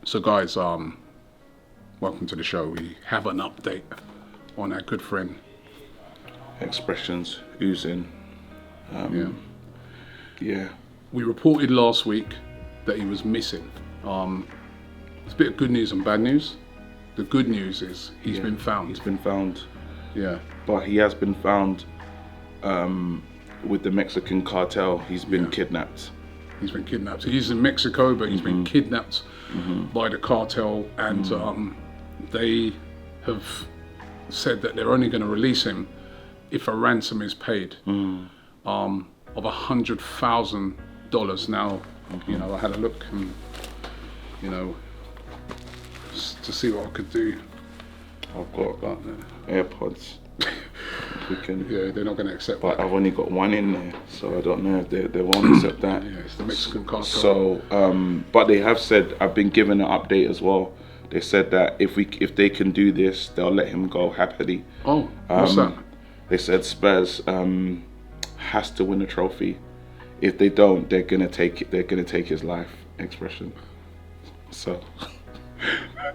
So guys, welcome to the show. We have an update on our good friend ExpressionsOozing. Yeah. We reported last week that he was missing. It's a bit of good news and bad news. The good news is he's been found. He's been found. Yeah. But he has been found with the Mexican cartel. He's been kidnapped. He's been kidnapped. He's in Mexico, but he's been kidnapped by the cartel, and they have said that they're only going to release him if a ransom is paid of $100,000. Now, you know, I had a look and, you know, to see what I could do. I've got AirPods. Yeah, they're not going to accept but that. I've only got one in there, so I don't know if they won't accept that. Yeah, it's the Mexican cartel. So, but they have said, I've been given an update as well. They said that if they can do this, they'll let him go happily. Oh, what's that? They said Spurs has to win a trophy. If they don't, they're gonna take it. They're gonna take his life. Expression. So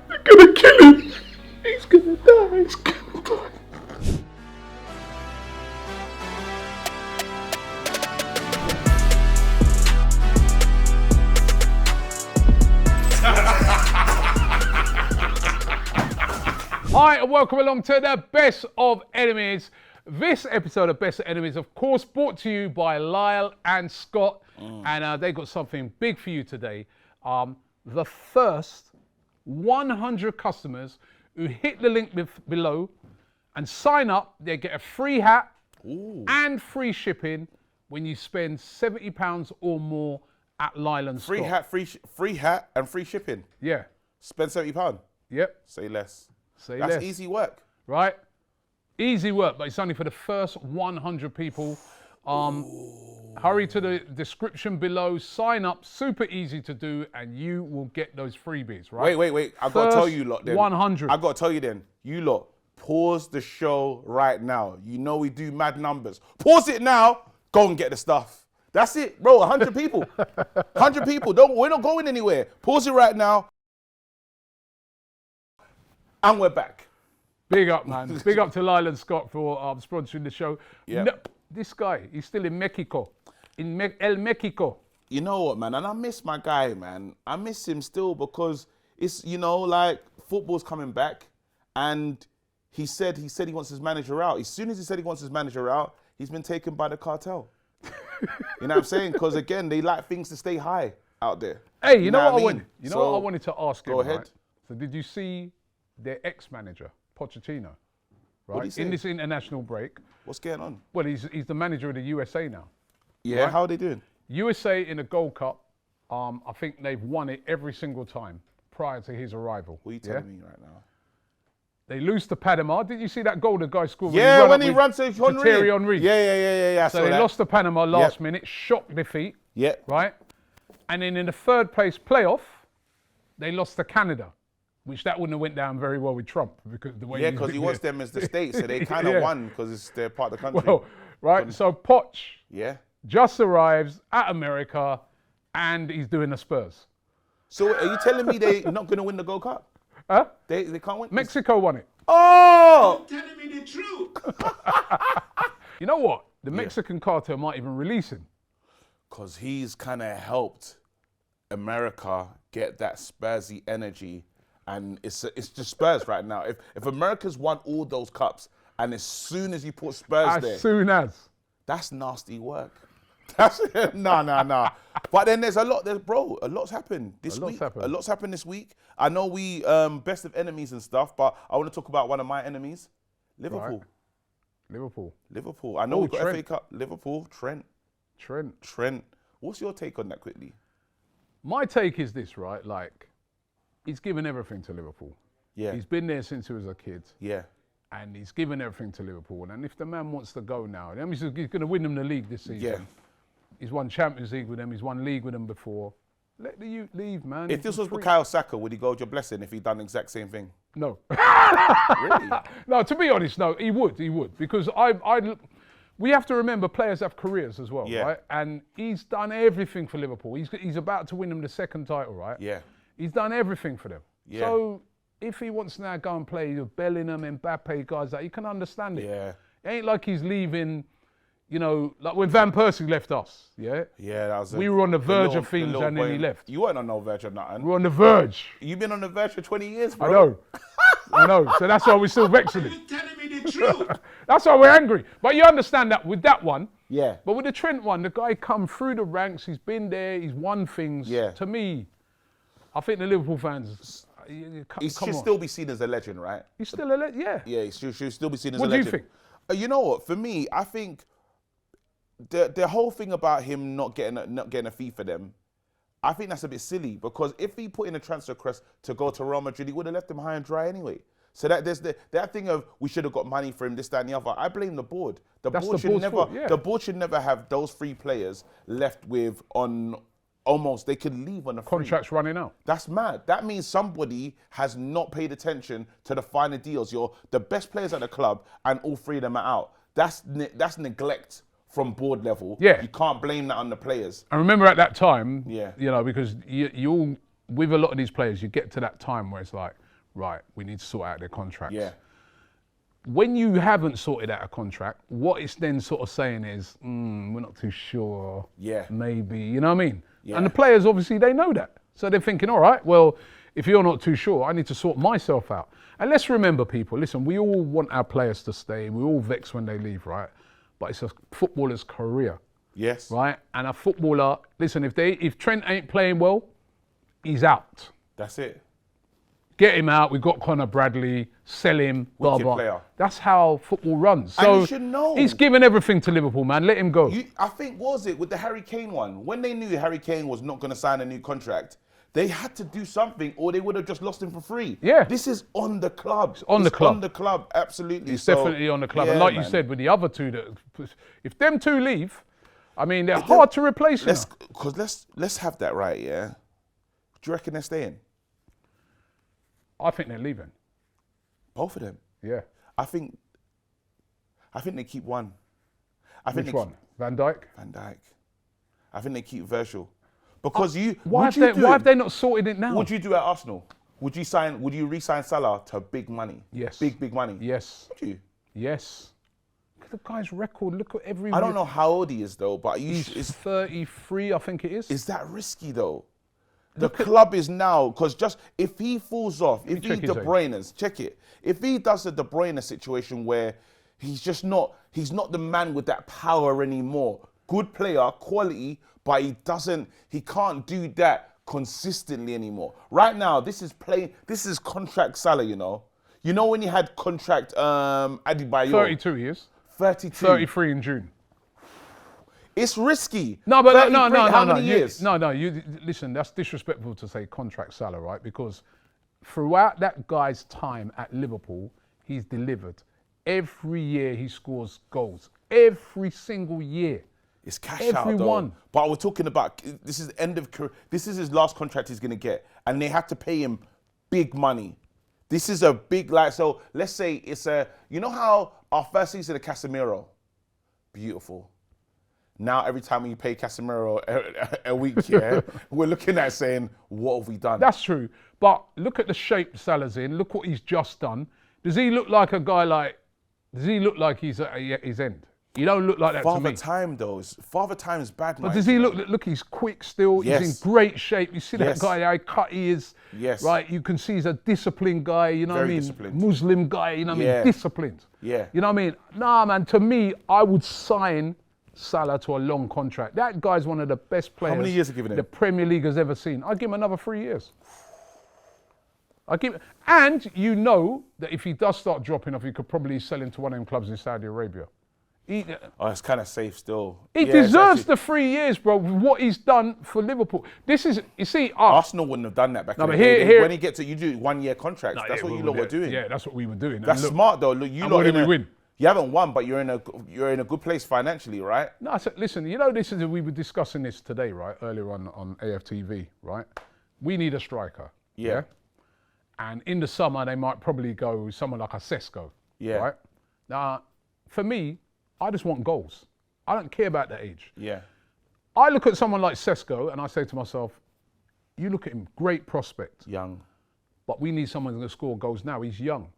they're gonna kill him. He's gonna die. He's gonna die. Hi, and welcome along to the Best of Enemies. This episode of Best of Enemies, of course, brought to you by Lyle and Scott. And they got something big for you today. The first 100 customers who hit the link below and sign up, they get a free hat and free shipping when you spend £70 or more at Lyle and Scott. Free hat, and free shipping. Yeah. Spend £70. Yep. Say less. Say That's less. easy work. Right? Easy work, but it's only for the first 100 people. Hurry to the description below, sign up, super easy to do, and you will get those freebies, right? Wait. I've got to tell you lot then. 100. I've got to tell you then. You lot, pause the show right now. You know we do mad numbers. Pause it now. Go and get the stuff. That's it, bro. 100 people. 100 people. We're not going anywhere. Pause it right now. And we're back. Big up, man. Big up to Lyle and Scott for sponsoring the show. Yeah. No, this guy, he's still in Mexico. El Mexico. You know what, man? And I miss my guy, man. I miss him still because it's, you know, like football's coming back, and he said he wants his manager out. As soon as he said he wants his manager out, he's been taken by the cartel. You know what I'm saying? Because again, they like things to stay high out there. Hey, you know what I mean? wanted? You know what I wanted to ask him, Go ahead. right? So did you see their ex-manager, Pochettino, What'd he right? say? In this international break. What's going on? Well, he's the manager of the USA now. Yeah, Right. how are they doing? USA in a Gold Cup, I think they've won it every single time prior to his arrival. What are you telling me right now? They lose to Panama. Did you see that goal the guy scored? Yeah, when he up runs to Thierry Henry. Yeah. I So saw they that. lost to Panama last minute, shock defeat, Yeah. right? And then in the third place playoff, they lost to Canada, which that wouldn't have went down very well with Trump because the way Yeah, because he wants them as the states, so they kind of Yeah. won because they're part of the country. Well, right. So Poch Yeah. just arrives at America, and he's doing the Spurs. So are you telling me they're not going to win the Gold Cup? Huh? They can't win? Mexico won it. Oh! Telling me the truth. You know what? The Mexican cartel might even release him. Because he's kind of helped America get that Spursy energy. And it's just Spurs right now. If America's won all those cups, and as soon as you put Spurs there, As soon as. that's nasty work. That's no. But then there's a lot's happened this week. happened. A lot's happened this week. I know we best of enemies and stuff, but I want to talk about one of my enemies, Liverpool. Liverpool. Liverpool. I know we got Trent. FA Cup. Liverpool, Trent. Trent. What's your take on that quickly? My take is this, right? Like, he's given everything to Liverpool. Yeah. He's been there since he was a kid. Yeah. And he's given everything to Liverpool. And if the man wants to go now, that means he's going to win them the league this season. Yeah. He's won Champions League with them. He's won league with them before. Let the youth leave, man. If this was Bukayo Saka, would he go with your blessing if he'd done the exact same thing? No. Really? No, to be honest, no, he would. Because we have to remember players have careers as well, Yeah. right? And he's done everything for Liverpool. He's about to win them the second title, right? Yeah. He's done everything for them. Yeah. So if he wants to now go and play with Bellingham, Mbappe, guys like, you can understand it. Yeah. It ain't like he's leaving, you know, like when Van Persie left us, yeah? Yeah, that was We were on the verge of things and then he left. You weren't on no verge of nothing. We're on the verge. You've been on the verge for 20 years, I bro. know. I know. So that's why we're still vexing him. telling me the truth. That's why we're angry. But you understand that with that one. Yeah. But with the Trent one, the guy come through the ranks. He's been there. He's won things. Yeah. To me, I think the Liverpool fans. He should still be seen as a legend, right? He's still a legend. Yeah. Yeah, he should still be seen as What a do you legend. think? You know what? For me, I think the whole thing about him not getting a fee for them, I think that's a bit silly, because if he put in a transfer request to go to Real Madrid, he would have left him high and dry anyway. So that there's that thing of we should have got money for him, this, that, and the other. I blame the board. The board should never have those 3 players left with on almost, they could leave on a free. Contracts running out. That's mad. That means somebody has not paid attention to the finer deals. You're the best players at the club and all 3 of them are out. That's neglect from board level. Yeah. You can't blame that on the players. I remember at that time, Yeah. you know, because you all, with a lot of these players, you get to that time where it's like, right, we need to sort out their contracts. Yeah. When you haven't sorted out a contract, what it's then sort of saying is, we're not too sure. Yeah. Maybe, you know what I mean? Yeah. And the players, obviously, they know that. So they're thinking, all right, well, if you're not too sure, I need to sort myself out. And let's remember, people, listen, we all want our players to stay. We all vex when they leave, right? But it's a footballer's career. Yes. Right? And a footballer, listen, if Trent ain't playing well, he's out. That's it. Get him out. We've got Conor Bradley. Sell him. Blah, Wicked blah. player. That's how football runs. And So you should know. he's given everything to Liverpool, man. Let him go. I think, what was it, with the Harry Kane one? When they knew Harry Kane was not going to sign a new contract, they had to do something or they would have just lost him for free. Yeah. This is on the club. It's on the club. on the club, absolutely. It's definitely on the club. Yeah, and like man. you said, with the other 2, if them 2 leave, I mean, they're hard to replace. Let's have that right, yeah? Do you reckon they're staying? I think they're leaving. Both of them. Yeah. I think they keep one. I think Which they one? Van Dijk? Van Dijk. I think they keep Virgil. Because Why have they not sorted it now? Would you do at Arsenal? Would you re-sign Salah to big money? Yes. Big money? Yes. Would you? Yes. Look at the guy's record. Look at every... I don't know how old he is though, but He's 33, I think it is. Is that risky though? The club is now, because just if he falls off, if he De Bruyne's, check it. If he does the De Bruyne situation where he's not the man with that power anymore. Good player, quality, but he can't do that consistently anymore. Right now, this is contract Salah, you know. You know when you had contract Adebayor? 32 years. 32. 33 in June. It's risky. No, but no. How many years? You listen. That's disrespectful to say contract Salah, right? Because throughout that guy's time at Liverpool, he's delivered. Every year he scores goals. Every single year. It's cash out though. But we're talking about this is the end of career. This is his last contract he's gonna get, and they have to pay him big money. This is a big so let's say it's you know how our first season of Casemiro, beautiful. Now every time we pay Casemiro a week, yeah, we're looking at saying, what have we done? That's true. But look at the shape Salah's in. Look what he's just done. Does he look like a guy does he look like he's at his end? You don't look like that to me. Father Time's bad. But does he look, he's quick still. Yes. He's in great shape. You see that guy, how cut he is. Yes. Right? You can see he's a disciplined guy, you know what I mean? Disciplined. Muslim guy, you know what I mean? Disciplined. Yeah. You know what I mean? Nah, man, to me, I would sign Salah to a long contract. That guy's one of the best players. How many years have you given him? The Premier League has ever seen. I'd give him another 3 years. And you know that if he does start dropping off, you could probably sell him to one of them clubs in Saudi Arabia. It's kind of safe still. He deserves the 3 years, bro, with what he's done for Liverpool. This is, you see, Arsenal wouldn't have done that back in the day. When you get to, you do 1 year contracts. That's what you lot were doing. Yeah, that's what we were doing. That's smart though. Look, what did we win? You haven't won, but you're in a good place financially, right? No, listen, you know, we were discussing this today, right? Earlier on AFTV, right? We need a striker. Yeah. And in the summer, they might probably go someone like a Sesko. Yeah. Right? Now, for me, I just want goals. I don't care about the age. Yeah. I look at someone like Sesko and I say to myself, You look at him, great prospect. Young. But we need someone to score goals now. He's young.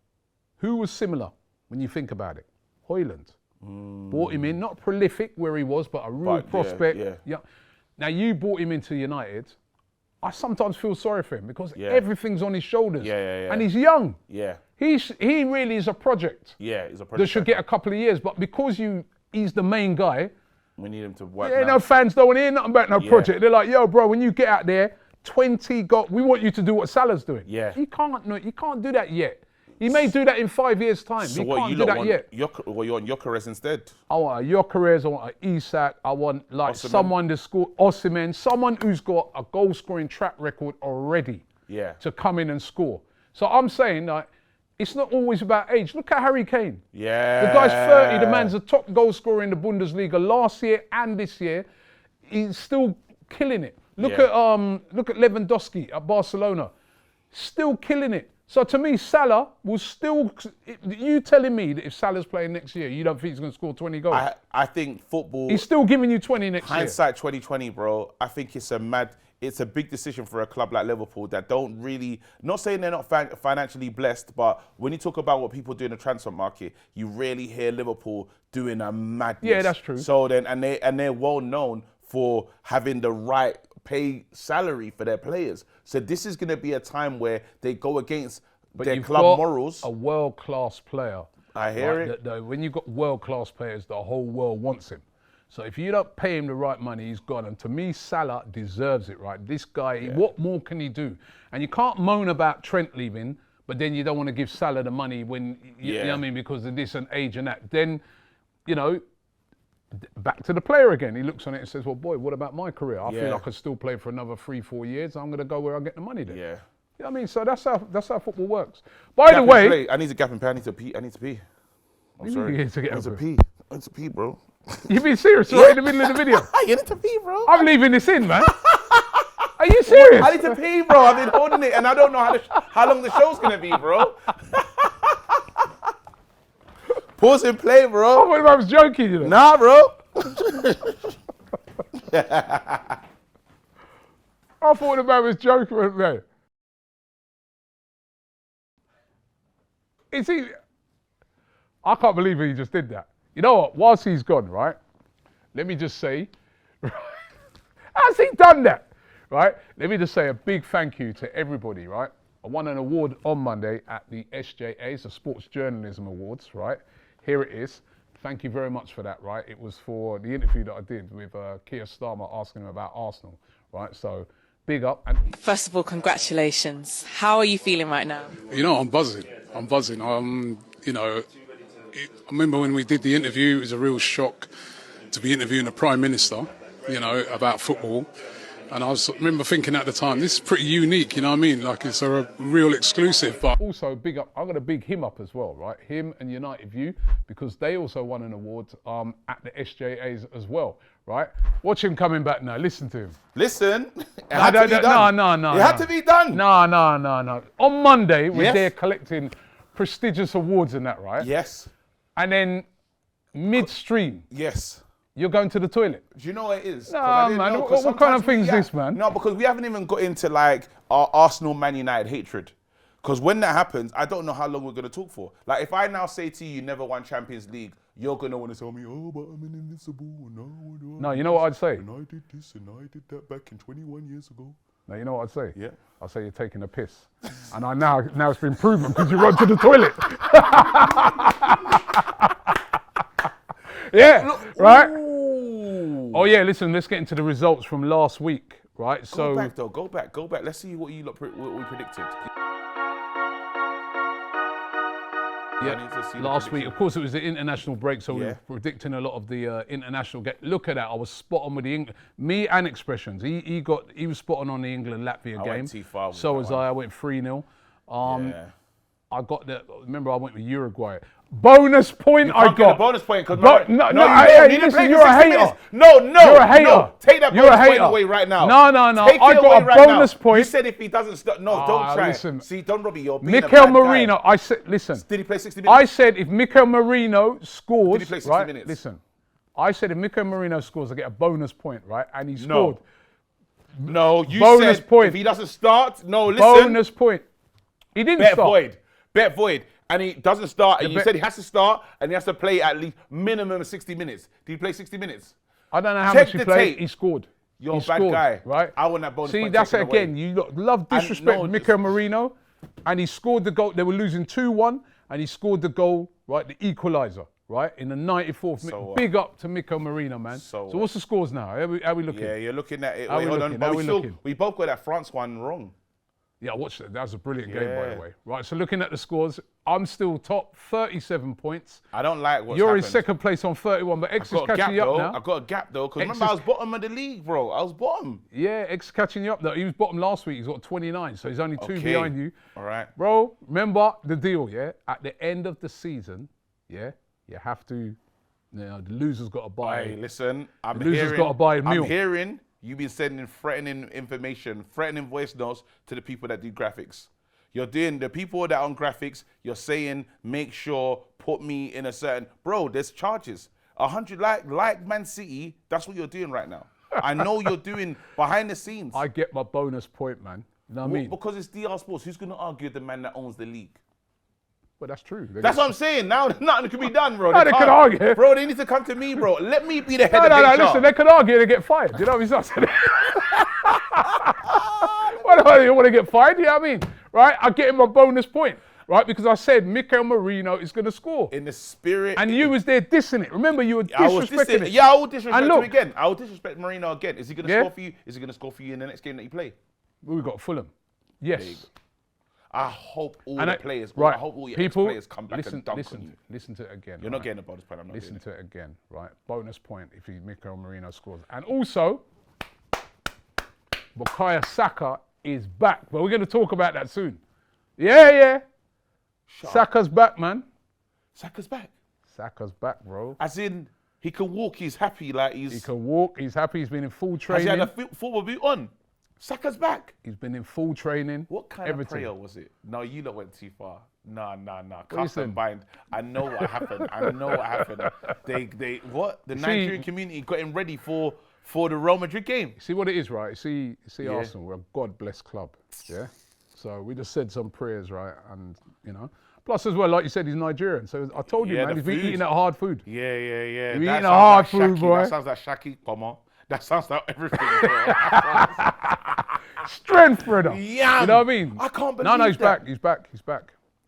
Who was similar when you think about it? Hoyland. Brought him in, not prolific where he was, but a real prospect. Yeah. Now you brought him into United. I sometimes feel sorry for him because everything's on his shoulders. And he's young. Yeah. He really is a project. Yeah, he's a project. That should get a couple of years. But because he's the main guy, we need him to work. Yeah, no fans don't want to hear nothing about no project. They're like, yo, bro, when you get out there, 20 goals. We want you to do what Salah's doing. Yeah. You can't do that yet. He may do that in 5 years' time. So he what, can't you do that want yet. you want Gyökeres instead? I want a Gyökeres, I want an Isak, I want like Osimhen. someone to score, Osimhen, someone who's got a goal-scoring track record already to come in and score. So I'm saying like, it's not always about age. Look at Harry Kane. Yeah. The guy's 30, the man's the top goal scorer in the Bundesliga last year and this year. He's still killing it. Look at Lewandowski at Barcelona, still killing it. So to me, Salah will still. You telling me that if Salah's playing next year, you don't think he's going to score 20 goals? I think football. He's still giving you 20 next year. Hindsight 2020, bro. I think it's a big decision for a club like Liverpool that don't really. Not saying they're not financially blessed, but when you talk about what people do in the transfer market, you rarely hear Liverpool doing a madness. Yeah, that's true. So then, and they're well known for having the right pay salary for their players. So this is going to be a time where they go against their club morals. A world-class player. I hear it. When you've got world-class players, the whole world wants him. So if you don't pay him the right money, he's gone. And to me, Salah deserves it, right? This guy, what more can he do? And you can't moan about Trent leaving, but then you don't want to give Salah the money when, you know what I mean, because of this and age and that. Then, you know, back to the player again. He looks on it and says, well, boy, what about my career? I feel I could still play for another 3-4 years. I'm going to go where I get the money then. Yeah. You know what I mean? So that's how football works. By the way... I need to gap and pee. I need to pee. I'm sorry. You need to pee. I need to pee, bro. You being serious right in the middle of the video? You need to pee, bro. I'm leaving this in, man. Are you serious? I need to pee, bro. I've been holding it and I don't know how long the show's going to be, bro. Pause and play, bro. I thought I was joking, you know. Nah, bro. I thought the man was joking with me. Is he? I can't believe he just did that. You know what? Whilst he's gone, right? Let me just say, has he done that? Right? Let me just say a big thank you to everybody, right? I won an award on Monday at the SJAs, the Sports Journalism Awards, right? Here it is. Thank you very much for that, right? It was for the interview that I did with Keir Starmer asking him about Arsenal, right? So big up. And first of all, congratulations. How are you feeling right now? You know, I'm buzzing. You know, I remember when we did the interview, it was a real shock to be interviewing the Prime Minister, you know, about football. And I remember thinking at the time, this is pretty unique, you know what I mean? Like, it's a real exclusive. But also, big up, I'm going to big him up as well, right? Him and United View, because they also won an award at the SJAs as well, right? Watch him coming back now. Listen to him. Listen. It had to be done. No. It had to be done. No. On Monday, we're there collecting prestigious awards and that, right? Yes. And then midstream. Yes. You're going to the toilet. Do you know what it is? No, man. What kind of thing is this, man? No, because we haven't even got into like our Arsenal Man United hatred. Because when that happens, I don't know how long we're going to talk for. Like, if I now say to you, never won Champions League, you're going to want to tell me, oh, but I'm invincible. No, you know what I'd say? And I did this and I did that back in 21 years ago. No, you know what I'd say? Yeah. I'd say you're taking a piss. And now it's been proven because you run to the toilet. Yeah, look, right? Ooh. Oh, yeah, listen, let's get into the results from last week, right? Go back, though. Go back. Let's see what we predicted. Yeah, last week, of course, it was the international break, so we were predicting a lot of the international game. Look at that, I was spot on with the England. Me and Expressions. He was spot on the England-Latvia game. Went too far. So was I. I went 3-0. I got remember I went with Uruguay. Bonus point I got. Get a bonus point because listen, you're a hater. No, you're a hater. No, take that bonus point away right now. No. I got a bonus point. You said if he doesn't stop, don't try. Listen. See, don't Robbie, you're being Mikel a bad Merino. guy. I said, listen. Did he play 60 minutes? I said if Mikel Merino scores, did he play 60 minutes? Listen. I said if Mikel Merino scores, I get a bonus point, right? And he scored. No, you Bonus said point. if he doesn't start, no, listen. Bonus point. He didn't Bet start. void. Bet void. And he doesn't start, and you bet- said he has to start, and he has to play at least minimum 60 minutes. Did he play 60 minutes? I don't know how Check much he the played. tape. He scored. You're He a bad scored, guy. right? I want that bonus See, point that's it taken away. again. You love disrespect no, Mikel Marino, and he scored the goal. They were losing 2-1, and he scored the goal, right, the equaliser, right, in the 94th minute. what? Big up to Mikel Marino, man. So what's the scores now? How we looking? Yeah, you're looking at it. How Wait, we hold looking? on. But How we we still, looking? we both got that France one wrong. Yeah, I watched that. That was a brilliant game, by Yeah. the way. Right, so looking at the scores, I'm still top, 37 points. I don't like what's You're happened. in second place on 31, but X is I've got a gap catching you though. up now. I've got a gap though, because X remember I is- was bottom of the league, bro. I was bottom. Yeah, X is catching you up though. He was bottom last week. He's got 29, so he's only two Okay. behind you. All right. Bro, remember the deal, yeah? At the end of the season, yeah, you have to, you know, the loser's got to buy. Hey, listen, I'm The loser's hearing, gotta buy a meal. I'm hearing you've been sending threatening information, threatening voice notes to the people that do graphics. You're doing the people that are on graphics. You're saying, make sure, put me in a certain. Bro, there's charges. 100 like Man City. That's what you're doing right now. I know you're doing behind the scenes. I get my bonus point, man. You know what I mean? Because it's DR Sports. Who's going to argue with the man that owns the league? But that's true. That's what I'm saying. Now nothing can be done, bro. No, they can't. can argue. Bro, they need to come to me, bro. Let me be the head No, of HR. listen, they could argue and get fired. You know what I'm saying? Well, you want to get fired? You know what I mean? Right? I get him my bonus point, right? Because I said Mikel Marino is going to score. In the spirit. And you was there dissing it. Remember, you were I was disrespecting it. Yeah, I will disrespect And him look- again. I will disrespect Marino again. Is he going to Yeah. score for you? Is he going to score for you in the next game that you play? We got Fulham. Yes. I hope all And the I- players, right. I hope all your People, players come back and dunk on you. Listen to it again. You're not getting a bonus point. I'm not Listen doing to it again, right? Bonus point if Mikel Marino scores. And also, Bukayo Saka is back. But we're going to talk about that soon. Yeah. Saka's back, man. Saka's back. Saka's back, bro. As in, he can walk. He's happy. Like He he's. can walk. He's happy. He's been in full Has training. he had a football boot on? Saka's back. He's been in full training. What kind everything. of prayer was it? No, you lot went too far. Nah. Listen. Cast and bind. I know what happened. They what? The Nigerian community got him ready for the Real Madrid game. See what it is, right? See Arsenal, we're a God-blessed club, yeah? So we just said some prayers, right? And, you know, plus as well, like you said, he's Nigerian. So I told you, Yeah, man, the he's been food. eating that hard food. Yeah. You're That eating a sounds hard like food, Shaki. boy. That sounds like Shaki, that sounds like everything, bro. Strength, brother. Yeah. You know what I mean? I can't No, believe he's that. back. He's back.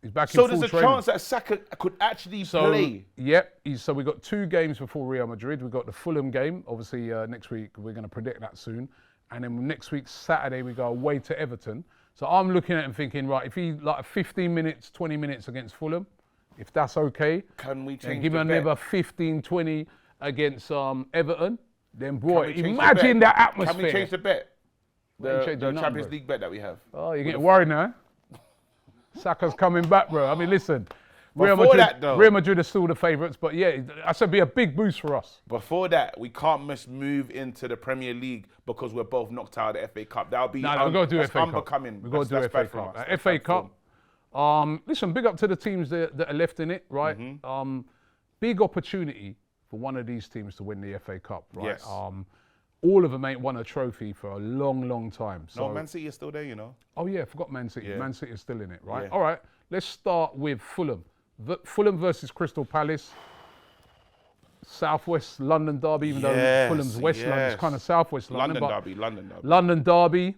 He's back So in full there's a training. chance that Saka could actually So, play. yep. So we got 2 games before Real Madrid. We've got the Fulham game. Obviously, next week, we're going to predict that soon. And then next week, Saturday, we go away to Everton. So I'm looking at him thinking, right, if he like 15 minutes, 20 minutes against Fulham, if that's okay, Can we and change give the him bet? another 15, 20 against Everton, then boy, Can we change the imagine bet? that atmosphere. Can we change the bet? We ain't The changing nothing, Champions bro. League bet that we have. Oh, you're getting worried now. Saka's coming back, bro. I mean, listen, Before that, though- Real Madrid are still the favourites, but yeah, that's going to be a big boost for us. Before that, we can't just move into the Premier League because we're both knocked out of the FA Cup. That'll be No, we've got to do that's FA Cup. unbecoming. We've got to do That's FA bad for Cup. us. That's FA bad form. Cup. Listen, big up to the teams that are left in it, right? Mm-hmm. Big opportunity for one of these teams to win the FA Cup, right? Yes. All of them ain't won a trophy for a long, long time. So, No, Man City is still there, you know. oh yeah, I forgot Man City. Yeah. Man City is still in it, right? Yeah. All right, let's start with Fulham. Fulham versus Crystal Palace. Southwest London derby, even though Yes, Fulham's West London, yes. it's kind of Southwest London. London but derby, London derby. London derby.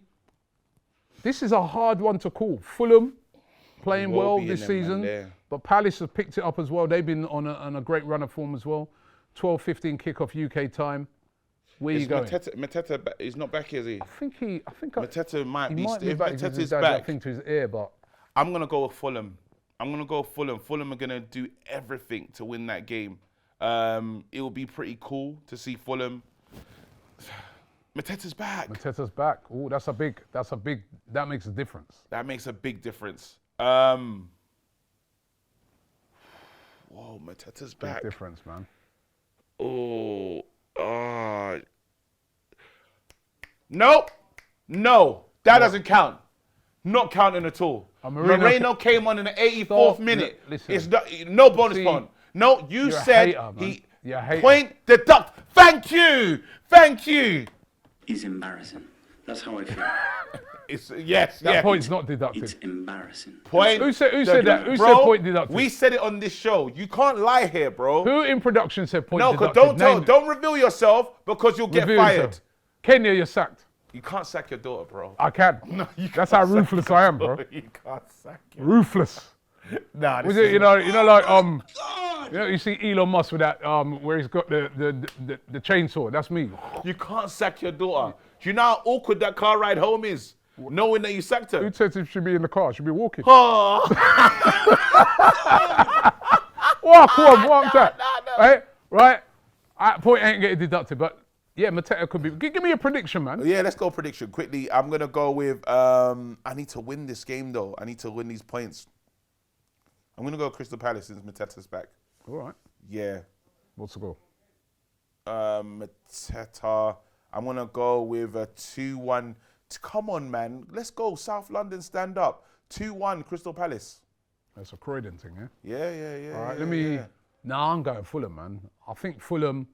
This is a hard one to call. Fulham playing We will well be in this them, man, season, there. but Palace have picked it up as well. They've been on a great run of form as well. 12:15 kickoff UK time. Where you going? Mateta is not back, is he? I think Mateta might he be. might be If back. Because Mateta's his dad got a back, thing to his ear, but I'm gonna go with Fulham. Fulham are gonna do everything to win that game. It will be pretty cool to see Fulham. Mateta's back. Mateta's back. Oh, that makes a difference. That makes a big difference. Whoa, Mateta's Big back. difference, man. Oh, nope. No, that doesn't count. Not counting at all. Moreno came on in the 84th Stop. minute. Listen. It's no bonus See, point. No, you you're a said hater, man. You're a hater. point deduct. Thank you. Is embarrassing. That's how I feel. That point's not deducted. It's embarrassing. Point. Who said that? Who said Bro, point deducted? we said it on this show. You can't lie here, bro. Who in production said point No, deducted? because don't reveal yourself because you'll get Reveal fired. yourself. Kenya, you're sacked. You can't sack your daughter, bro. I can. No, you That's can't how sack ruthless your I am, bro. daughter. You can't sack your Ruthless. Nah, this Was it, is you know, like you see Elon Musk with that where he's got the chainsaw. That's me. You can't sack your daughter. Do you know how awkward that car ride home is? Knowing that you sacked her. Who says she should be in the car? She should be walking. Oh. What? Come on, what that? Right? At point ain't getting deducted, but yeah, Mateta could be. Give me a prediction, man. Yeah, let's go prediction quickly. I'm gonna go with. I need to win this game though. I need to win these points. I'm gonna go Crystal Palace since Mateta's back. All right. Yeah. What's the goal? Mateta. I'm gonna go with a 2-1. Come on, man. Let's go. South London, stand up. 2-1, Crystal Palace. That's a Croydon thing, yeah? Yeah. All right, let me. Nah, I'm going Fulham, man. I think Fulham,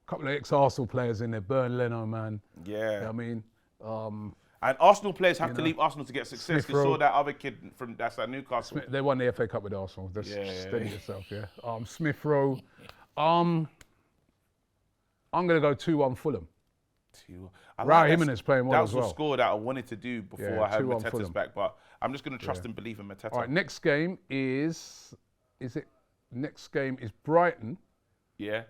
a couple of ex-Arsenal players in there, Burn Leno, man. Yeah. I mean, and Arsenal players have to leave Arsenal to get success. Smith You saw Rowe. that other kid that's at Newcastle. they won the FA Cup with Arsenal. Just Yeah. steady yourself, yeah. Smith Rowe. I'm going to go 2-1 Fulham. Raul Jimenez playing well as well. That was the score that I wanted to do before I had 2-1 Mateta's Fulham. back, but I'm just going to trust and believe in Mateta. All right, next game is Brighton. Yeah.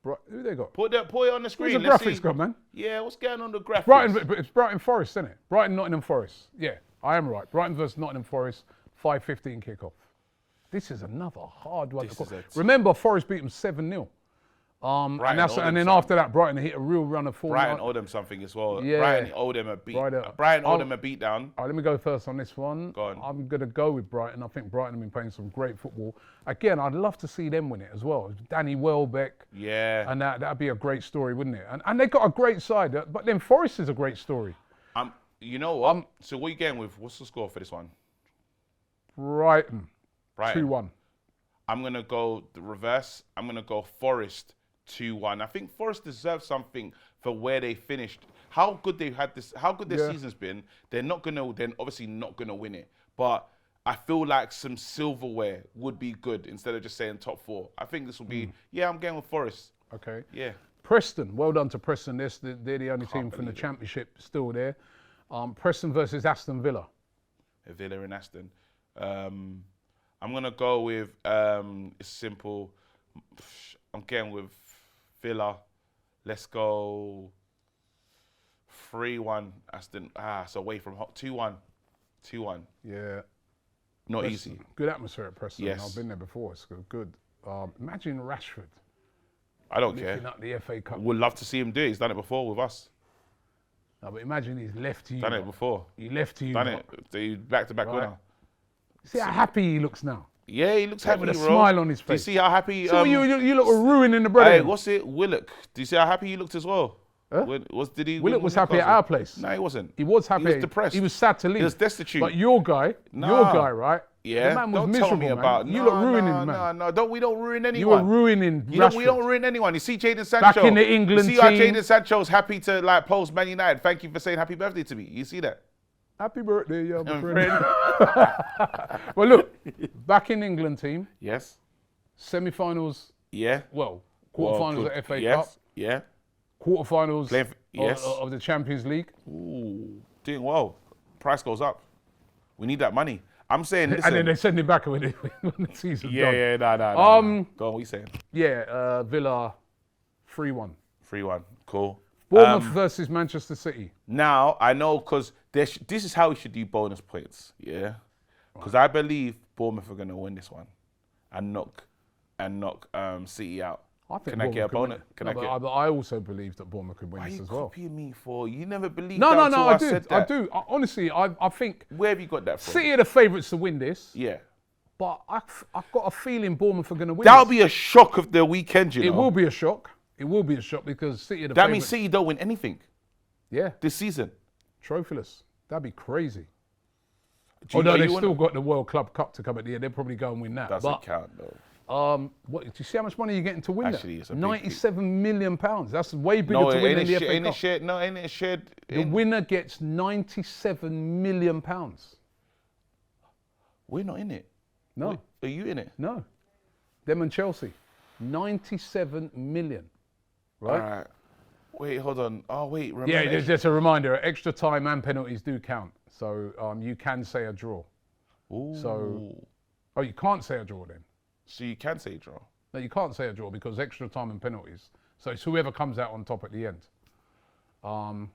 Who they got? Put it on the screen. Where's the Let's graphics see. gone, man? Yeah, what's going on the graphics? Brighton, but it's Brighton Forest, isn't it? Brighton Nottingham Forest. Yeah, I am right. Brighton versus Nottingham Forest, 5:15 kickoff. This is another hard one to call. Remember, Forest beat them 7-0. And then after that, Brighton hit a real run of form. Brighton owed them something as well. Yeah. Brighton owed them a beat. Brighton owed them a beat down. All right, let me go first on this one. Go on. I'm going to go with Brighton. I think Brighton have been playing some great football. Again, I'd love to see them win it as well. Danny Welbeck. Yeah. And that'd be a great story, wouldn't it? And they've got a great side. But then Forest is a great story. You know what? So what are you getting with? What's the score for this one? Brighton. 2-1. I'm going to go the reverse. I'm going to go Forest 2-1. I think Forest deserves something for where they finished. How good they've had this, how good their season's been. They're obviously not going to win it. But I feel like some silverware would be good instead of just saying top 4. I think this will be, I'm going with Forest. Okay. Yeah. Preston, well done to Preston. They're the only team from the Championship still there. Preston versus Aston Villa. Villa and Aston. I'm going to go with, it's simple. I'm going with Villa. Let's go 3-1 Aston. So away from 2-1. 2-1. Yeah. Not Preston, easy. Good atmosphere at Preston. Yes. I've been there before. It's good. Imagine Rashford. I don't care. Lifting up the FA Cup. Would love to see him do it. He's done it before with us. No, but imagine he's left to you. Done it before. He left to you. Done it. The back-to-back winner. See how happy he looks now. Yeah, he looks happy, with a bro. smile on his face. Do you see how happy? So you look ruining the bread. Hey, what's it? Willock. Do you see how happy he looked as well? Huh? Willock was happy at our place. No, he wasn't. He was happy. He was depressed. He was sad to leave. He was destitute. But your guy, right? Yeah. The man was don't miserable, tell me man. about. You look ruining, man. No. We don't ruin anyone. You were ruining. We don't ruin anyone. You see Jadon Sancho. Back in the England you see how team. Jadon Sancho's happy to post Man United. Thank you for saying happy birthday to me. You see that? Happy birthday, young friend. Well, look, back in England team. Yes. Semi-finals. Yeah. Well, quarterfinals of FA Cup. Yeah. Quarterfinals yes. of the Champions League. Ooh, doing well. Price goes up. We need that money. I'm saying, listen. And then they send him back when the season's done. Yeah, no. Go on, what are you saying? Yeah, Villa 3-1. 3-1, cool. Bournemouth versus Manchester City. Now, I know, because this is how we should do bonus points, yeah? Because I believe Bournemouth are going to win this one and knock City out. I think Can I get a bonus? But I also believe that Bournemouth could win this as well. What are you copying me for? You never believed No, that until I do. said that. I do. Honestly, I think Where have you got that from? City are the favourites to win this. Yeah. But I've got a feeling Bournemouth are going to win That'll this. be a shock of the weekend, you know. It will be a shock. It will be a shock because City are the That favourites. means City don't win anything Yeah. this season. Trophyless. That'd be crazy. Are Although you they've still wanna- got the World Club Cup to come at the end. They'll probably go and win that. Doesn't But count, though. What do you see how much money you're getting to win? Actually, it's a big £97 million. That's way bigger No, to win than the ain't FA it Cup. shared? No, ain't it shared? The winner gets £97 million. We're not in it. No, Wait, are you in it? no. Them and Chelsea, 97 million. Right? All right. Wait, hold on. Oh, wait. Remember Yeah, just a reminder, extra time and penalties do count. So you can say a draw. Ooh. So, you can't say a draw then. So you can say draw. No, you can't say a draw because extra time and penalties. So it's whoever comes out on top at the end. So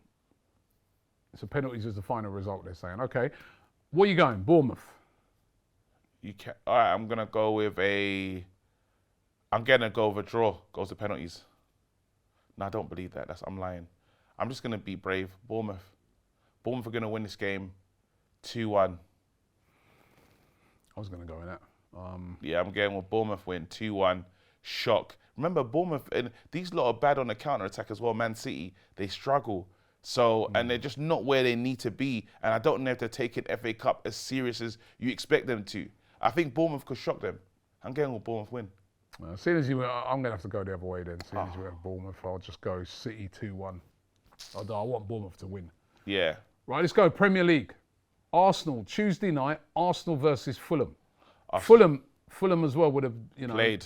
penalties is the final result, they're saying. Okay. Where are you going? Bournemouth. You can. All right. I'm gonna go with a draw. Goes to penalties. No, I don't believe that. I'm lying. I'm just gonna be brave. Bournemouth. Bournemouth are gonna win this game, 2-1. I was going to go in that. Yeah, I'm going with Bournemouth win 2-1. Shock. Remember, Bournemouth, and these lot are bad on the counter attack as well. Man City, they struggle. So, and they're just not where they need to be. And I don't know if they're taking FA Cup as serious as you expect them to. I think Bournemouth could shock them. I'm going with Bournemouth win. Seeing as you, I'm going to have to go the other way then. Seeing as you have Bournemouth, I'll just go City 2-1. I want Bournemouth to win. Yeah. Right, let's go. Premier League. Arsenal, Tuesday night, Arsenal versus Fulham. Fulham as well would have, Played.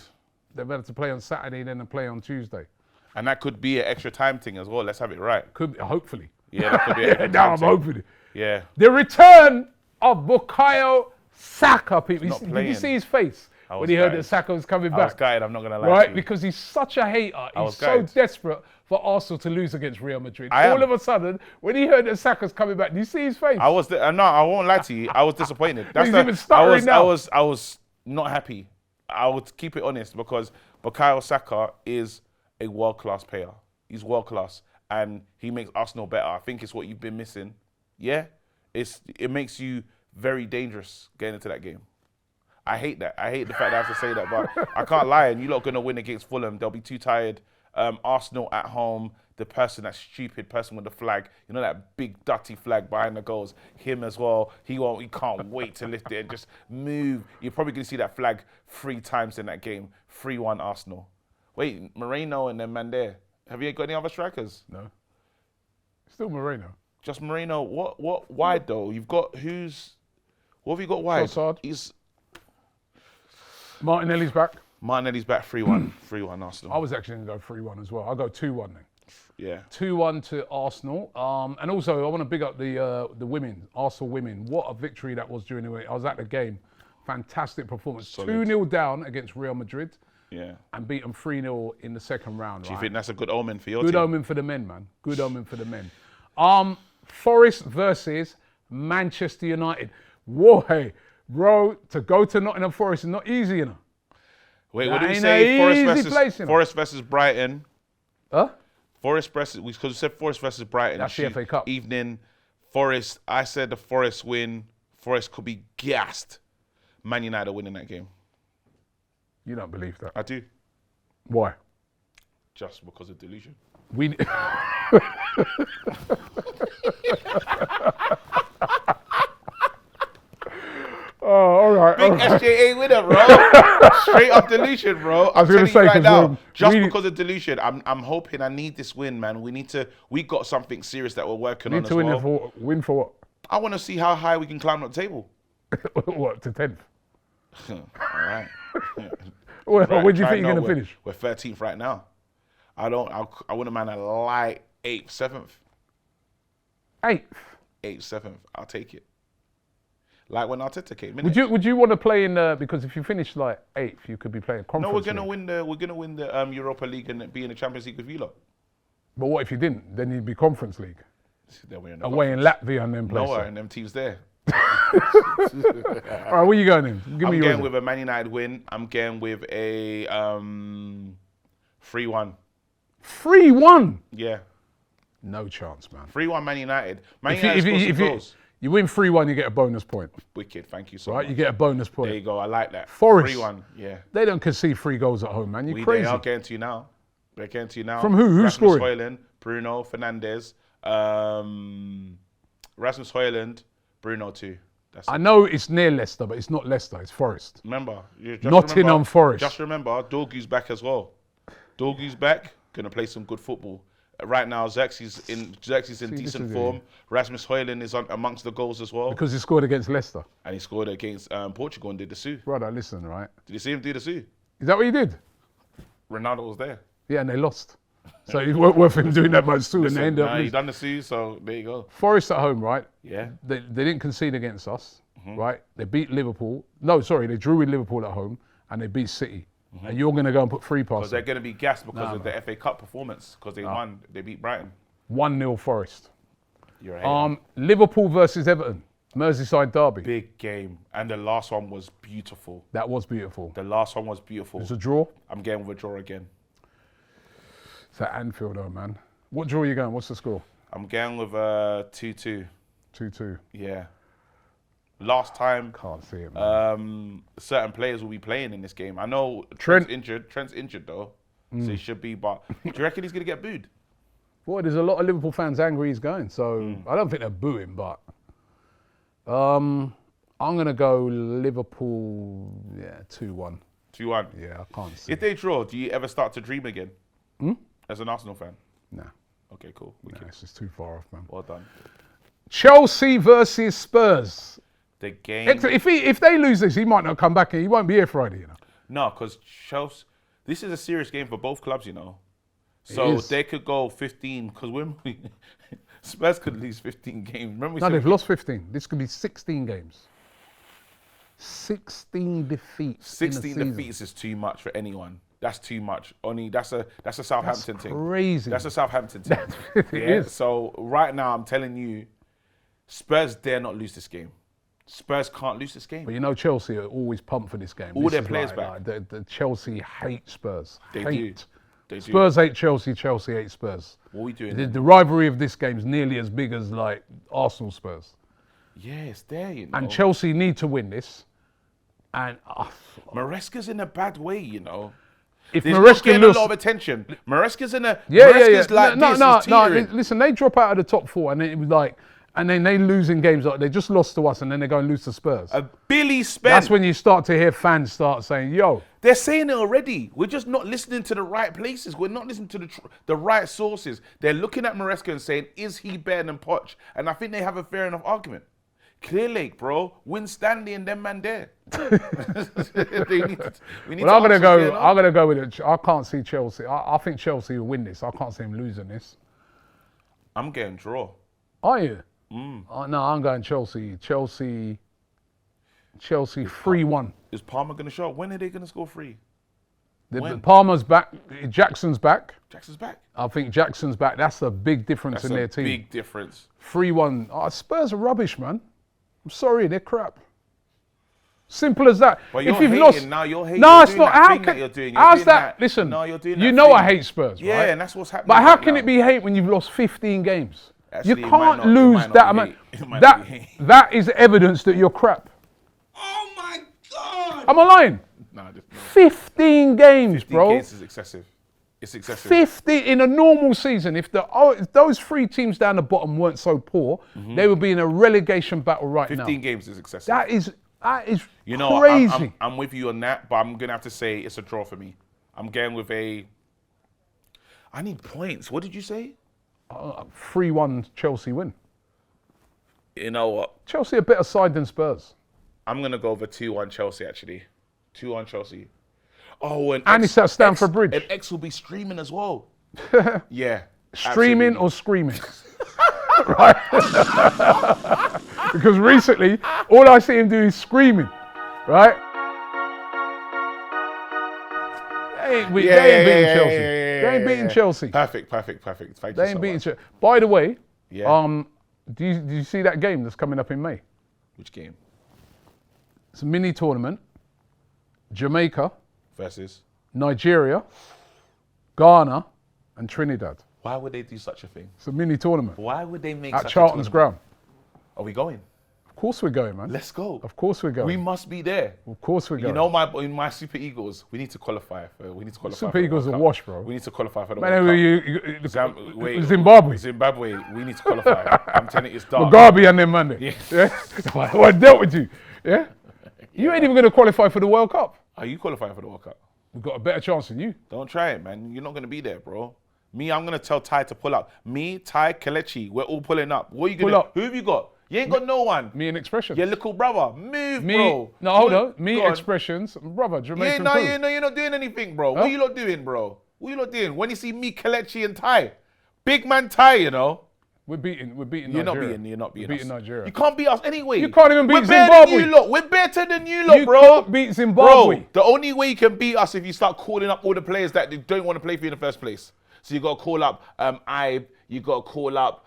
They've had to play on Saturday, then to play on Tuesday. And that could be an extra time thing as well. Let's have it right. Could be, hopefully. Yeah, that could be an extra No, time I'm thing. hoping. Yeah. The return of Bukayo Saka, people. not Did you playing. see his face I when was he heard gutted. that Saka was coming I was back? gutted, I'm not going to lie to Right, you. because he's such a hater. He's was so gutted. desperate for Arsenal to lose against Real Madrid. I All am. of a sudden, when he heard that Saka's coming back, do you see his face? I was, no, I won't lie to you. I was disappointed. He's even stuttering now. I was not happy. I would keep it honest because Bukayo Saka is a world-class player. He's world-class and he makes Arsenal better. I think it's what you've been missing. Yeah? It makes you very dangerous getting into that game. I hate that. I hate the fact that I have to say that, but I can't lie. And you're not going to win against Fulham. They'll be too tired. Arsenal at home, that stupid person with the flag, that big dirty flag behind the goals, him as well. He can't wait to lift it and just move. You're probably going to see that flag 3 times in that game. 3-1 Arsenal. Wait, Moreno and then Mandé. Have you got any other strikers? No. Still Moreno. Just Moreno. What wide though? You've got what have you got wide? Trossard. Martinelli's back. Martinelli's back 3-1. 3-1 Arsenal. I was actually going to go 3-1 as well. I'll go 2-1 then. Yeah. 2-1 to Arsenal. And also, I want to big up the women, Arsenal women. What a victory that was during the week. I was at the game. Fantastic performance. Solid. 2-0 down against Real Madrid. Yeah. And beat them 3-0 in the second round. Do you think that's a good omen for your Good team? omen for the men, man. Good omen for the men. Forest versus Manchester United. Whoa, hey, bro, to go to Nottingham Forest is not easy, Wait, what That did we ain't say? a easy place, Forest versus Brighton. Huh? Forest versus, because we said Forest versus Brighton. That's the FA Cup. Evening. Forest, I said the Forest win. Forest could be gassed. Man United winning that game. You don't believe that. I do. Why? Just because of delusion. We. Oh, all right. Big all right. SJA winner, bro. Straight up delusion, bro. I was gonna telling say, you right 'cause now, just we- because of delusion, I'm hoping I need this win, man. We got something serious that we're working on Need as to win well. for win for what? I want to see how high we can climb up the table. What to 10th? All right. Well, Right, where do you try think you're now, going to finish? We're 13th right now. I wouldn't mind a light 8th, 7th. 8th. 8th, 7th. I'll take it. Like when Arteta came in. Would you want to play in because if you finish like 8th, you could be playing conference. No, we're gonna league. win the Europa League and be in the Champions League with you lot. But what if you didn't? Then you'd be conference league. Then we're in the Away in Latvia and then play. Noah and them teams there. All right, where you going then? Give me I'm yours. going with a Man United win. I'm going with a 3-1. 3-1. Yeah, No chance, man. 3-1 Man United. Man If you, United scored some if goals. you win 3-1, you get a bonus point. Wicked, thank you so Right, much. you get a bonus point. There you go. I like that. Forest. 3-1. Yeah. They don't concede 3 goals at home, man. You're They crazy. are getting to you now. They're getting to you now. From who? Who's Rasmus scoring? Højlund, Bruno Fernandes, Rasmus Højlund, Bruno too. I know it's near Leicester, but it's not Leicester. It's Forest. Remember, Nottingham Forest. Just remember, Dorgu's back as well. Dorgu's back, gonna play some good football. Right now, Xerxes in decent form. Rasmus Højlund is amongst the goals as well. Because he scored against Leicester. And he scored against Portugal and did the Sue. Brother, listen, right? Did you see him do the Sue? Is that what he did? Ronaldo was there. Yeah, and they lost. So it weren't worth him doing that much too, and they ended up he done the Sue, so there you go. Forest at home, right? Yeah. They didn't concede against us, right? They beat Liverpool. No, sorry, they drew with Liverpool at home, and they beat City. And you're going to go and put 3 passes. Because they're going to be gassed because of the FA Cup performance, because they won. They beat Brighton. 1-0 Forest. You're right. Liverpool versus Everton, Merseyside derby. Big game. And the last one was beautiful. That was beautiful. The last one was beautiful. It's a draw. I'm getting with a draw again. It's at Anfield, though, man. What draw are you going? What's the score? I'm going with 2-2. 2-2. Yeah. Last time, Can't see it, man. certain players will be playing in this game. I know Trent. Trent's injured though, so he should be. But do you reckon he's gonna get booed? Boy, there's a lot of Liverpool fans angry he's going, so I don't think they'll boo him, but I'm going to go Liverpool, 2-1. 2-1. Yeah, I can't see If they draw, do you ever start to dream again? As an Arsenal fan? Nah, Okay, cool. nah, it's just too far off, man. Well done. Chelsea versus Spurs. The game. If they lose this, he might not come back and he won't be here Friday, you know. No, because Chelsea, this is a serious game for both clubs, you know. So they could go 15, because Spurs could lose 15 games. Remember we No, said they've lost 15. This could be 16 games. 16 defeats. 16 defeats is too much for anyone. That's too much. Only that's a Southampton thing. Crazy. That's a Southampton thing. It is. So right now I'm telling you, Spurs dare not lose this game. Spurs can't lose this game. But you know Chelsea are always pumped for this game. All This their is players like, the Chelsea hate Spurs. They hate. do. They do. Spurs hate Chelsea, Chelsea hate Spurs. What are we doing? The rivalry of this game is nearly as big as like Arsenal Spurs. Yeah, it's there, you know. And Chelsea need to win this. And Maresca's in a bad way, you know. if There's not Maresca getting looks, a lot of attention. Maresca's in a Maresca's like this. no. Listen, they drop out of the top 4, and it was like, and then they lose in games like they just lost to us, and then they go and lose to Spurs. A Billy Spence. That's when you start to hear fans start saying, "Yo, They're saying it already. We're just not listening to the right places. We're not listening to the right sources. They're looking at Maresca and saying, is he better than Poch? And I think they have a fair enough argument. Clear Lake, bro. Win Stanley and them man there. I'm gonna go with it. I can't see Chelsea. I think Chelsea will win this. I can't see them losing this. I'm getting draw. Are you? No, I'm going Chelsea. Chelsea 3-1. Is Palmer going to show up? When are they going to score 3? When? Palmer's back. Jackson's back. Jackson's back. I think Jackson's back. That's a big difference in their team. Big difference. 3-1. Oh, Spurs are rubbish, man. I'm sorry, they're crap. Simple as that. But you're if you've hating, lost, now you're hating. No, You're it's doing not. that How thing can? that you're doing. You're How's doing that? that. Listen, No, you're doing you that know thing. I hate Spurs, Yeah, right? and that's what's happening. But how right can now. it be hate when you've lost 15 games? Actually, You it might can't not- it lose might not that be amount. hate. It might not be hate. That is evidence that you're crap. Oh my God! Am I lying? No, just no. 15 games, 15 bro. games is excessive. It's excessive. 50 in a normal season. If those 3 teams down the bottom weren't so poor, they would be in a relegation battle right now. 15 games is excessive. That is You know, crazy. I'm with you on that, but I'm gonna have to say it's a draw for me. I'm going with a. I need points. What did you say? 3-1 Chelsea win. You know what? Chelsea a better side than Spurs. I'm gonna go over 2-1 Chelsea. Actually, 2-1 Chelsea. Oh, and it's at Stamford Bridge. And X will be streaming as well. Yeah. Streaming absolutely. or screaming? Right? Because recently, all I see him do is screaming, right? They ain't beating Chelsea. They ain't beating Chelsea. Perfect. Thank you They ain't so beating much. Chelsea. By the way, Yeah. do you see that game that's coming up in May? Which game? It's a mini tournament. Jamaica, Versus. Nigeria, Ghana, and Trinidad. Why would they do such a thing? It's a mini tournament Why would they make at such Charlton's a tournament? ground. Are we going? Of Of course we're going, man. Let's go. Of course we're going. We must be there. Of course we're going. You know, my Super Eagles, we need to qualify. Super Eagles are wash, bro. We need to qualify for the Man, World Cup. Zimbabwe. Zimbabwe, we need to qualify. I'm telling you, it's dark. Mugabe and them Monday. Yeah. I dealt with you. Yeah. You ain't even going to qualify for the World Cup. Are you qualifying for the World Cup? We've got a better chance than you. Don't try it, man. You're not going to be there, bro. Me, I'm going to tell Ty to pull up. Me, Ty, Kelechi, we're all pulling up. What are you going to do? Who have you got? You ain't got no one. Me and Expressions. Your little brother. Move, bro. No, hold on. Me, Expressions, brother, Jamaican crew. You're not doing anything, bro. Huh? What you lot doing, bro? What you lot doing? When you see me, Kelechi and Ty, big man Ty, you know. We're beating You're Nigeria. You're not beating us. Nigeria. You can't beat us anyway. You can't even beat Zimbabwe. We're better than you lot, bro. You can't beat Zimbabwe. Bro, the only way you can beat us if you start calling up all the players that don't want to play for you in the first place. So you got to call up Ibe. You got to call up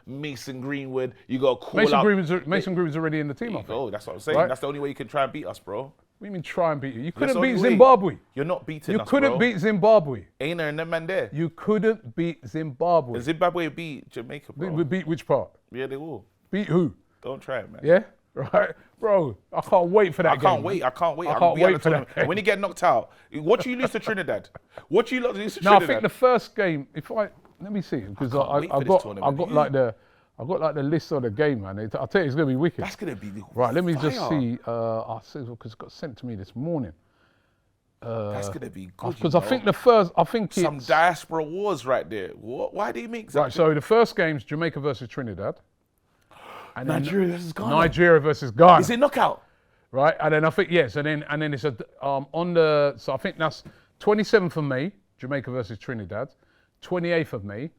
Mason Greenwood. You got to call up... Mason Greenwood's already in the team, I think. Oh, that's what I'm saying. Right? That's the only way you can try and beat us, bro. What do you mean try and beat you? You couldn't beat Zimbabwe. You're not beating us, You couldn't beat Zimbabwe. Ain't there and them man there? You couldn't beat Zimbabwe. And Zimbabwe beat Jamaica, bro. We beat which part? Yeah, they will. Beat who? Don't try it, man. Yeah? Right? Bro, I can't wait for that game. I can't wait. I can't wait for that game. When you get knocked out, what you lose to Trinidad? What you lose to Trinidad? No, I think the first game, let me see, because I got like the list of the game, man. I'll tell you, it's going to be wicked. That's going to be right. Let me just see. I'll see because it got sent to me this morning. That's going to be good. Because I think it's some diaspora wars right there. Why do you make that? Right. So the first game's Jamaica versus Trinidad. And Nigeria versus Ghana. Nigeria versus Ghana. Is it knockout? Right. And then I think yes. And then it's so I think that's 27th of May, Jamaica versus Trinidad. 28th of May.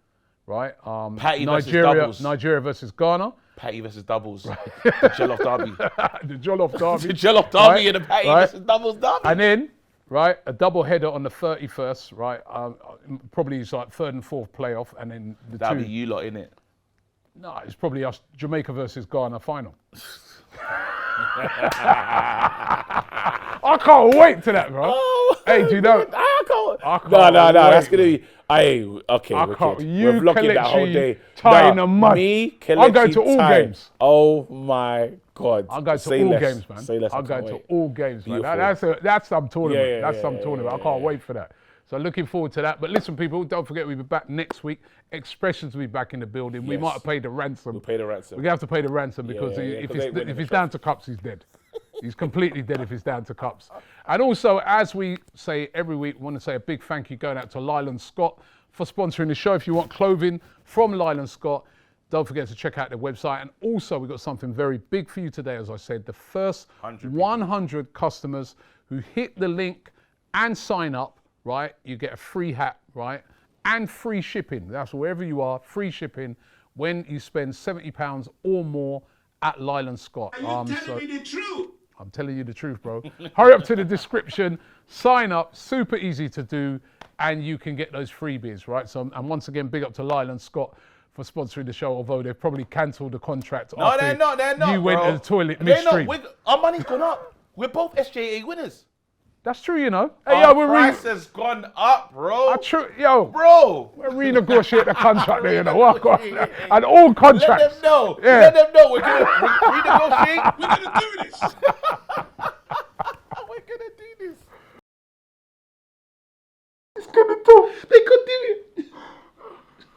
Right, Nigeria versus Ghana. Patty versus doubles. Right. The Jollof Derby. The Jollof Derby. The Jollof Derby and the Patty versus doubles derby. And then, right, a double header on the 31st. Right, probably it's like third and fourth playoff, and then that'll be you lot in it. No, it's probably us Jamaica versus Ghana final. I can't wait to that, bro. Oh, hey, do you know? I can't. No, that's gonna be. Okay, we're blocking that whole day. Ty in the mud. Me, I'm going to all games. Oh my God. I'm going to all games, man. Say less. I'm going to all games, man. That's some tournament. Yeah, that's some tournament. I can't wait for that. So looking forward to that. But listen, people, don't forget we'll be back next week. Expressions will be back in the building. Yes. We might have paid the ransom. We'll pay the ransom. We're going to have to pay the ransom because if he's down to cups, he's dead. He's completely dead if he's down to cups. And also, as we say every week, we want to say a big thank you going out to Lyland Scott for sponsoring the show. If you want clothing from Lyland Scott, don't forget to check out their website. And also, we've got something very big for you today. As I said, the first 100 customers who hit the link and sign up, right, you get a free hat, right, and free shipping. That's wherever you are, free shipping when you spend £70 or more at Lyland Scott. Are you telling me the truth? I'm telling you the truth, bro. Hurry up to the description, sign up, super easy to do, and you can get those freebies, right? So, and once again, big up to Lyland Scott for sponsoring the show, although they've probably cancelled the contract. No, they're not, you went to the toilet midstream. Our money's gone up. We're both SJA winners. That's true, you know. Hey, our price has gone up, bro. Bro, we're renegotiating the contract there, you know. And all contracts. Let them know. Yeah. Let them know. We're going to renegotiate. We're going to do this. We're going to do this. It's going to do. They could do it.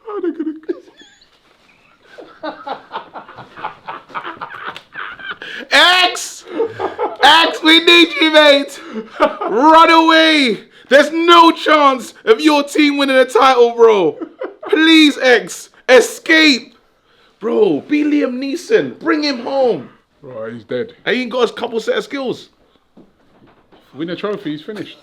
How are they going to do it? X, we need you, mate. Run away. There's no chance of your team winning a title, bro. Please, X, escape. Bro, be Liam Neeson. Bring him home. Right, he's dead. He ain't got a couple set of skills. Win a trophy, he's finished.